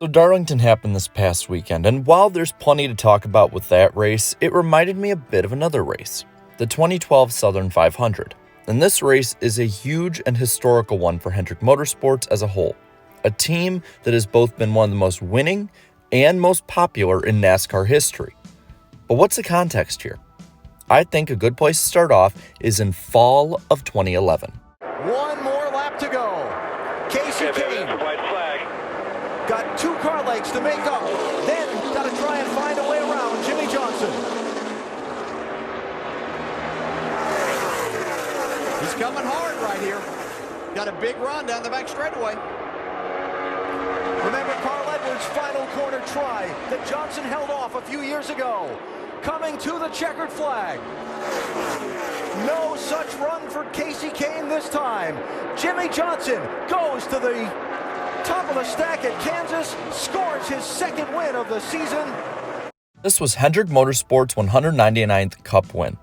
So Darlington happened this past weekend, and while there's plenty to talk about with that race, it reminded me a bit of another race, the 2012 Southern 500. And this race is a huge and historical one for Hendrick Motorsports as a whole, a team that has both been one of the most winning and most popular in NASCAR history. But what's the context here? I think a good place to start off is in fall of 2011. One more lap to go. Kasey Kahne white flag. got 2 car legs to make up. Then got to try and find a way around Jimmie Johnson. He's coming hard right here. Got a big run down the back straightaway. Remember Carl Edwards' final corner try that Johnson held off a few years ago. Coming to the checkered flag. No such run for Kasey Kahne this time. Jimmie Johnson goes to the top of the stack at Kansas, scores his 2nd win of the season. This was Hendrick Motorsports' 199th Cup win.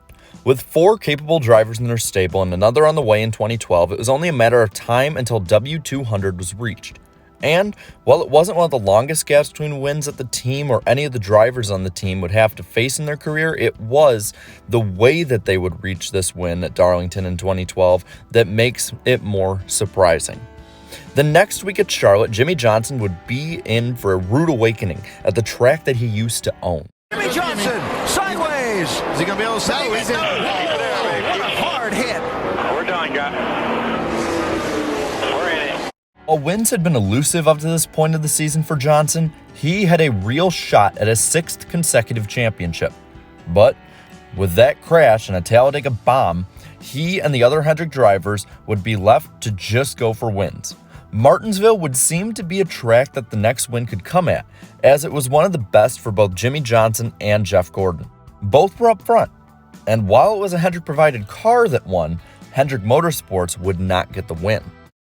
With 4 capable drivers in their stable and another on the way in 2012, it was only a matter of time until W200 was reached. And while it wasn't one of the longest gaps between wins that the team or any of the drivers on the team would have to face in their career, it was the way that they would reach this win at Darlington in 2012 that makes it more surprising. The next week at Charlotte, Jimmie Johnson would be in for a rude awakening at the track that he used to own. Jimmie Johnson, sideways. Is he going to be able to save it? What a hard hit. We're done, guys. We're in it. While wins had been elusive up to this point of the season for Johnson, he had a real shot at a 6th consecutive championship. But with that crash and a Talladega bomb, he and the other Hendrick drivers would be left to just go for wins. Martinsville would seem to be a track that the next win could come at, as it was one of the best for both Jimmie Johnson and Jeff Gordon. Both were up front, and while it was a Hendrick-provided car that won, Hendrick Motorsports would not get the win.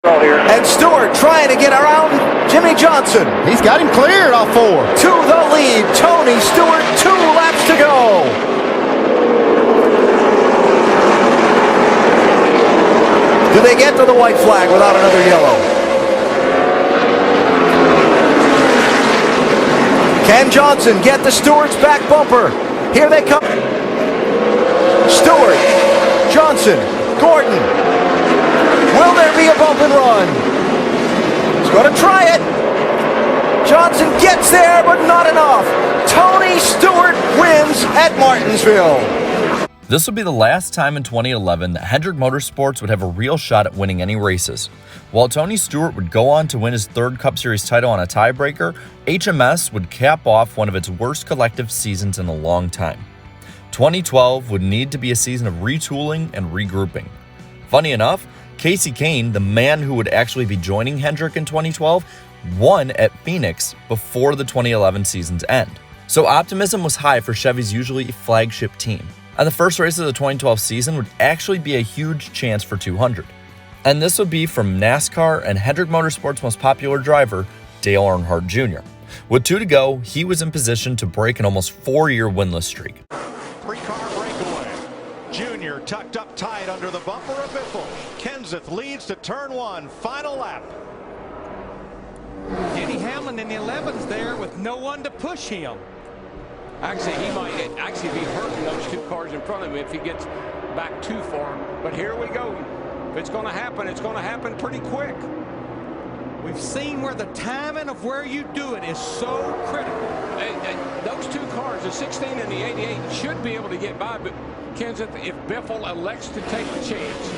And Stewart trying to get around Jimmie Johnson. He's got him cleared off 4. To the lead, Tony Stewart, 2 laps to go. Do they get to the white flag without another yellow? Can Johnson get the Stewart's back bumper? Here they come. Stewart, Johnson, Gordon. Will there be a bump and run? He's going to try it. Johnson gets there, but not enough. Tony Stewart wins at Martinsville. This would be the last time in 2011 that Hendrick Motorsports would have a real shot at winning any races. While Tony Stewart would go on to win his 3rd Cup Series title on a tiebreaker, HMS would cap off one of its worst collective seasons in a long time. 2012 would need to be a season of retooling and regrouping. Funny enough, Kasey Kahne, the man who would actually be joining Hendrick in 2012, won at Phoenix before the 2011 season's end. So optimism was high for Chevy's usually flagship team. And the first race of the 2012 season would actually be a huge chance for 200. And this would be from NASCAR and Hendrick Motorsports' most popular driver, Dale Earnhardt Jr. With 2 to go, he was in position to break an almost 4-year winless streak. 3-car breakaway. Junior tucked up tight under the bumper of Biffle. Kenseth leads to turn 1, final lap. Denny Hamlin in the 11's there with no one to push him. Actually, he might actually be hurting those 2 cars in front of him if he gets back too far. But here we go. If it's going to happen, it's going to happen pretty quick. We've seen where the timing of where you do it is so critical. Those 2 cars, the 16 and the 88, should be able to get by Kenseth if Biffle elects to take the chance.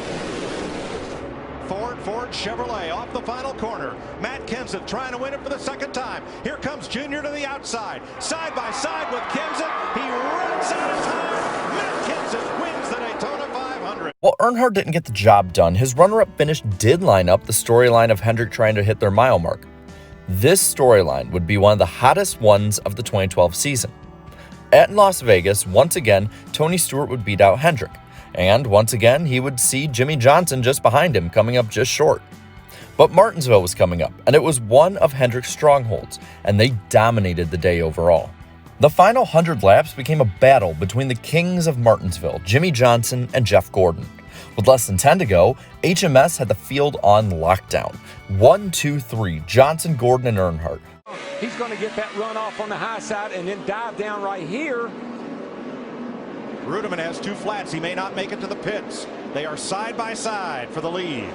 Ford Chevrolet off the final corner. Matt Kenseth trying to win it for the 2nd time. Here comes Junior to the outside. Side by side with Kenseth. He runs out of time. Matt Kenseth wins the Daytona 500. While Earnhardt didn't get the job done, his runner-up finish did line up the storyline of Hendrick trying to hit their mile mark. This storyline would be one of the hottest ones of the 2012 season. At Las Vegas, once again, Tony Stewart would beat out Hendrick. And once again, he would see Jimmie Johnson just behind him, coming up just short. But Martinsville was coming up, and it was one of Hendrick's strongholds, and they dominated the day overall. The final 100 laps became a battle between the kings of Martinsville, Jimmie Johnson and Jeff Gordon. With less than 10 to go, HMS had the field on lockdown. 1, 2, 3, Johnson, Gordon, and Earnhardt. He's going to get that run off on the high side and then dive down right here. Rudeman has 2 flats. He may not make it to the pits. They are side by side for the lead.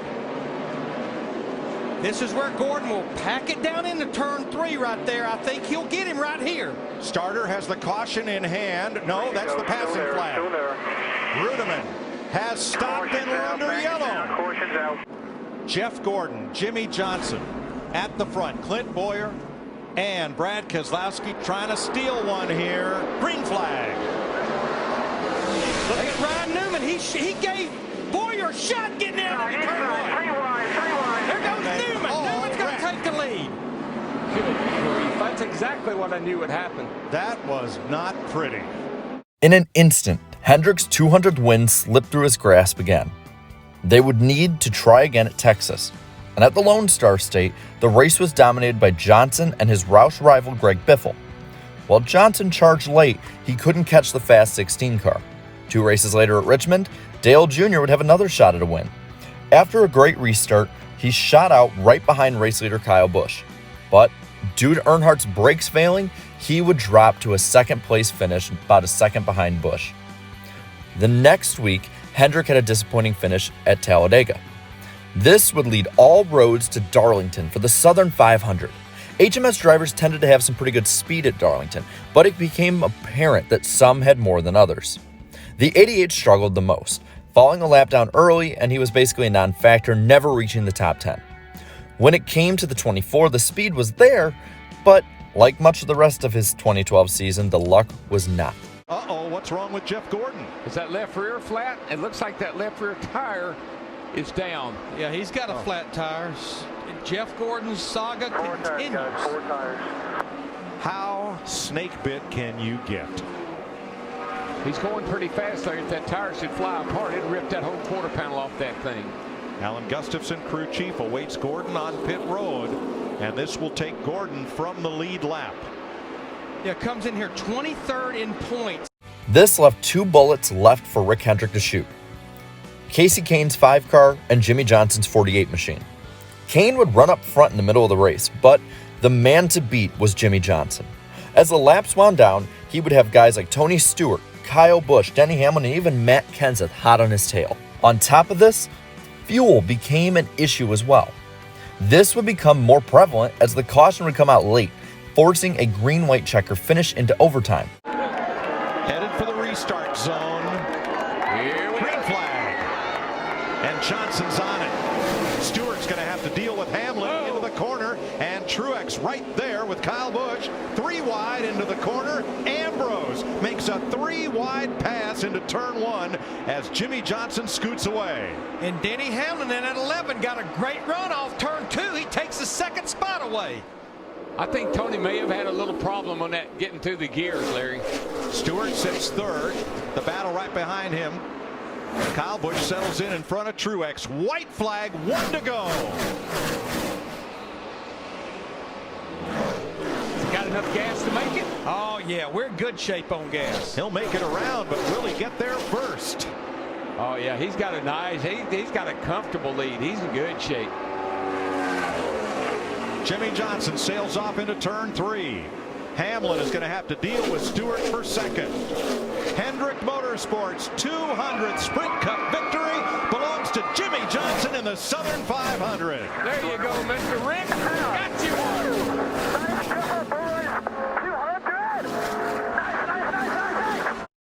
This is where Gordon will pack it down into turn 3 right there. I think he'll get him right here. Starter has the caution in hand. No, that's the passing flag. Rudeman has stopped and we're under yellow. Jeff Gordon, Jimmy Johnson at the front. Clint Boyer and Brad Keselowski trying to steal one here. Green flag. Look at Ryan Newman. He gave Boyer a shot getting out of the turn 1. There goes Newman. Newman's going to take the lead. Good grief. That's exactly what I knew would happen. That was not pretty. In an instant, Hendrick's 200th win slipped through his grasp again. They would need to try again at Texas. And at the Lone Star State, the race was dominated by Johnson and his Roush rival Greg Biffle. While Johnson charged late, he couldn't catch the Fast 16 car. 2 races later at Richmond, Dale Jr. would have another shot at a win. After a great restart, he shot out right behind race leader Kyle Busch. But due to Earnhardt's brakes failing, he would drop to a second-place finish, about a second behind Busch. The next week, Hendrick had a disappointing finish at Talladega. This would lead all roads to Darlington for the Southern 500. HMS drivers tended to have some pretty good speed at Darlington, but it became apparent that some had more than others. The 88 struggled the most, falling a lap down early, and he was basically a non-factor, never reaching the top 10. When it came to the 24, the speed was there, but like much of the rest of his 2012 season, the luck was not. Uh-oh, what's wrong with Jeff Gordon? Is that left rear flat? It looks like that left rear tire is down. Yeah, he's got a flat tire. Jeff Gordon's saga continues. How snake bit can you get? He's going pretty fast there. If that tire should fly apart, it'd rip that whole quarter panel off that thing. Alan Gustafson, crew chief, awaits Gordon on pit road, and this will take Gordon from the lead lap. Yeah, comes in here 23rd in points. This left 2 bullets left for Rick Hendrick to shoot. Casey Kane's 5 car and Jimmy Johnson's 48 machine. Kane would run up front in the middle of the race, but the man to beat was Jimmy Johnson. As the laps wound down, he would have guys like Tony Stewart, Kyle Busch, Denny Hamlin, and even Matt Kenseth hot on his tail. On top of this, fuel became an issue as well. This would become more prevalent as the caution would come out late, forcing a green-white checker finish into overtime. Headed for the restart zone. Green flag. And Johnson's on it. Stewart's going to have to deal with Hamlin into the corner, and Truex right there with Kyle Busch. 3 wide into the corner. Ambrose makes a 3-wide pass into turn 1 as Jimmy Johnson scoots away. And Denny Hamlin in at 11 got a great run off turn 2. He takes the 2nd spot away. I think Tony may have had a little problem on that getting through the gears, Larry. Stewart sits 3rd. The battle right behind him. Kyle Busch settles in front of Truex. White flag, 1 to go. Got enough gas to make it? Oh, yeah, we're in good shape on gas. He'll make it around, but will he get there first? Oh, yeah, he's got a nice, he's got a comfortable lead. He's in good shape. Jimmy Johnson sails off into turn 3. Hamlin is going to have to deal with Stewart for 2nd. Hendrick Motorsports 200th Sprint Cup victory belongs to Jimmy Johnson in the Southern 500. There you go, Mr. Rick. Got you one.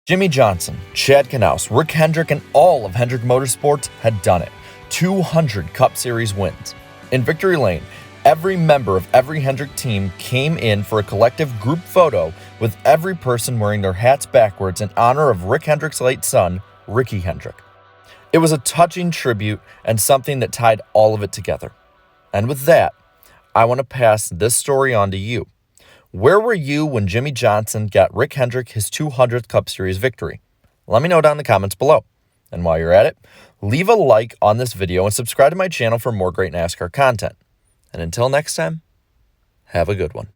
Jimmy Johnson, Chad Knaus, Rick Hendrick, and all of Hendrick Motorsports had done it. 200 Cup Series wins. In Victory Lane, every member of every Hendrick team came in for a collective group photo with every person wearing their hats backwards in honor of Rick Hendrick's late son, Ricky Hendrick. It was a touching tribute and something that tied all of it together. And with that, I want to pass this story on to you. Where were you when Jimmy Johnson got Rick Hendrick his 200th Cup Series victory? Let me know down in the comments below. And while you're at it, leave a like on this video and subscribe to my channel for more great NASCAR content. And until next time, have a good one.